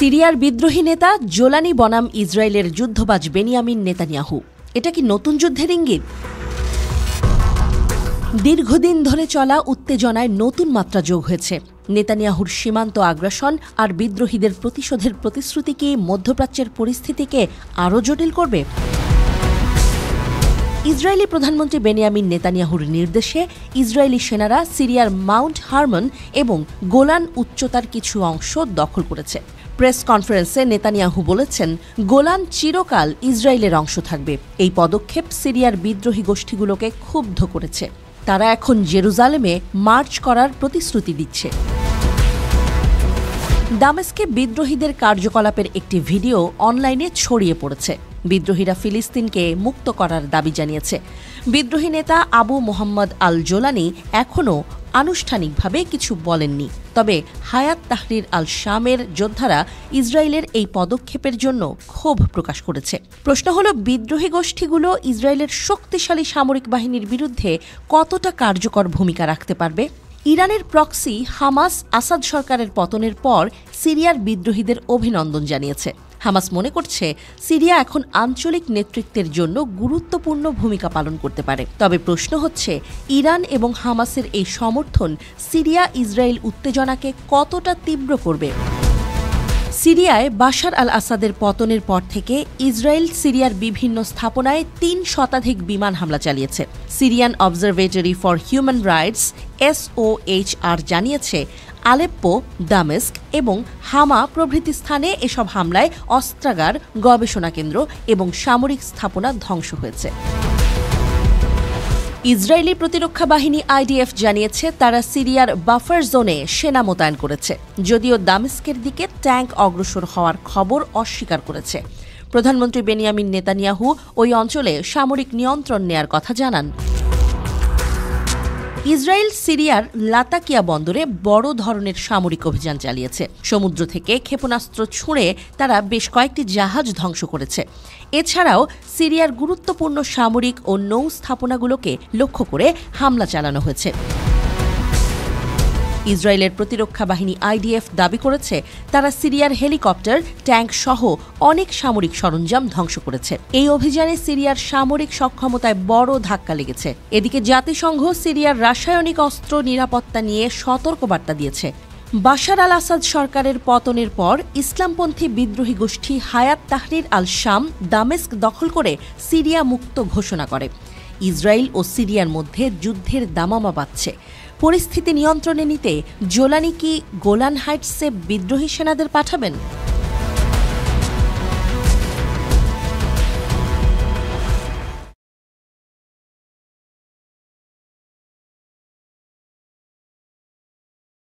সিরিয়ার বিদ্রোহী নেতা জোলানি বনাম ইসরায়েলের যুদ্ধবাজ বেনিয়ামিন নেতানিয়াহু, এটা কি নতুন যুদ্ধের ইঙ্গিত? দীর্ঘদিন ধরে চলা উত্তেজনায় নতুন মাত্রা যোগ হয়েছে। নেতানিয়াহুর সীমান্ত আগ্রাসন আর বিদ্রোহীদের প্রতিশোধের প্রতিশ্রুতি কি মধ্যপ্রাচ্যের পরিস্থিতিকে আরও জটিল করবে? ইসরায়েলি প্রধানমন্ত্রী বেনিয়ামিন নেতানিয়াহুর নির্দেশে ইসরায়েলি সেনারা সিরিয়ার মাউন্ট হারমন এবং গোলান উচ্চতার কিছু অংশ দখল করেছে। প্রেস কনফারেন্সে নেতানিয়াহু বলেছেন, গোলান চিরকাল ইসরায়েলের অংশ থাকবে। এই পদক্ষেপ সিরিয়ার বিদ্রোহী গোষ্ঠীগুলোকে ক্ষুব্ধ করেছে। তারা এখন জেরুজালেমে মার্চ করার প্রতিশ্রুতি দিচ্ছে। দামেস্কে বিদ্রোহীদের কার্যকলাপের একটি ভিডিও অনলাইনে ছড়িয়ে পড়েছে। বিদ্রোহীরা ফিলিস্তিনকে মুক্ত করার দাবি জানিয়েছে। বিদ্রোহী নেতা আবু মোহাম্মদ আল জোলানি এখনও আনুষ্ঠানিকভাবে কিছু বলেননি। তবে হায়াত তাহরির আল শামের যোদ্ধারা ইসরায়েলের এই পদক্ষেপের জন্য ক্ষোভ প্রকাশ করেছে। প্রশ্ন হল, বিদ্রোহী গোষ্ঠীগুলো ইসরায়েলের শক্তিশালী সামরিক বাহিনীর বিরুদ্ধে কতটা কার্যকর ভূমিকা রাখতে পারবে? ইরানের প্রক্সি হামাস আসাদ সরকারের পতনের পর সিরিয়ার বিদ্রোহীদের অভিনন্দন জানিয়েছে। হামাস মনে করছে সিরিয়া এখন আঞ্চলিক নেতৃত্বের জন্য গুরুত্বপূর্ণ ভূমিকা পালন করতে পারে। তবে প্রশ্ন হচ্ছে, ইরান এবং হামাসের এই সমর্থন সিরিয়া ইসরায়েল উত্তেজনাকে কতটা তীব্র করবে? সিরিয়ায় বাশার আল আসাদের পতনের পর থেকে ইসরায়েল সিরিয়ার বিভিন্ন স্থাপনায় ৩ শতাধিক বিমান হামলা চালিয়েছে। Syrian observatory for human rights SOHR জানিয়েছে, আলেপ্পো, দামেস্ক এবং হামা প্রভৃতি স্থানে এসব হামলায় অস্ত্রাগার, গবেষণা কেন্দ্র এবং সামরিক স্থাপনা ধ্বংস হয়েছে। ইসরায়েলি প্রতিরক্ষা বাহিনী IDF জানিয়েছে, তারা সিরিয়ার বাফার জোনে সেনা মোতায়েন করেছে, যদিও দামেস্কের দিকে ট্যাঙ্ক অগ্রসর হওয়ার খবর অস্বীকার করেছে। প্রধানমন্ত্রী বেনিয়ামিন নেতানিয়াহু ওই অঞ্চলে সামরিক নিয়ন্ত্রণ নেয়ার কথা জানান। ইসরায়েল সিরিয়ার লাতাকিয়া বন্দরে বড় ধরনের সামরিক অভিযান চালিয়েছে। সমুদ্র থেকে ক্ষেপণাস্ত্র ছুঁড়ে তারা বেশ কয়েকটি জাহাজ ধ্বংস করেছে। এছাড়াও সিরিয়ার গুরুত্বপূর্ণ সামরিক ও নৌ স্থাপনাগুলোকে লক্ষ্য করে হামলা চালানো হয়েছে। ইসরায়েলের প্রতিরক্ষা বাহিনী IDF দাবি করেছে, তারা সিরিয়ার হেলিকপ্টার, ট্যাঙ্ক সহ অনেক সামরিক সরঞ্জাম ধ্বংস করেছে। এই অভিযানে সিরিয়ার সামরিক সক্ষমতায় বড় ধাক্কা লেগেছে। এদিকে জাতিসংঘ সিরিয়ার রাসায়নিক অস্ত্র নিরাপত্তা নিয়ে সতর্কবার্তা দিয়েছে। বাশার আল আসাদ সরকারের পতনের পর ইসলামপন্থী বিদ্রোহী গোষ্ঠী হায়াত তাহরির আল শাম দামেস্ক দখল করে সিরিয়া মুক্ত ঘোষণা করে। ইসরায়েল ও সিরিয়ার মধ্যে যুদ্ধের দামামা বাজছে। পরিস্থিতি নিয়ন্ত্রণে নিতে জোলানি কি গোলান হাইটসে বিদ্রোহী সেনাদের পাঠাবেন?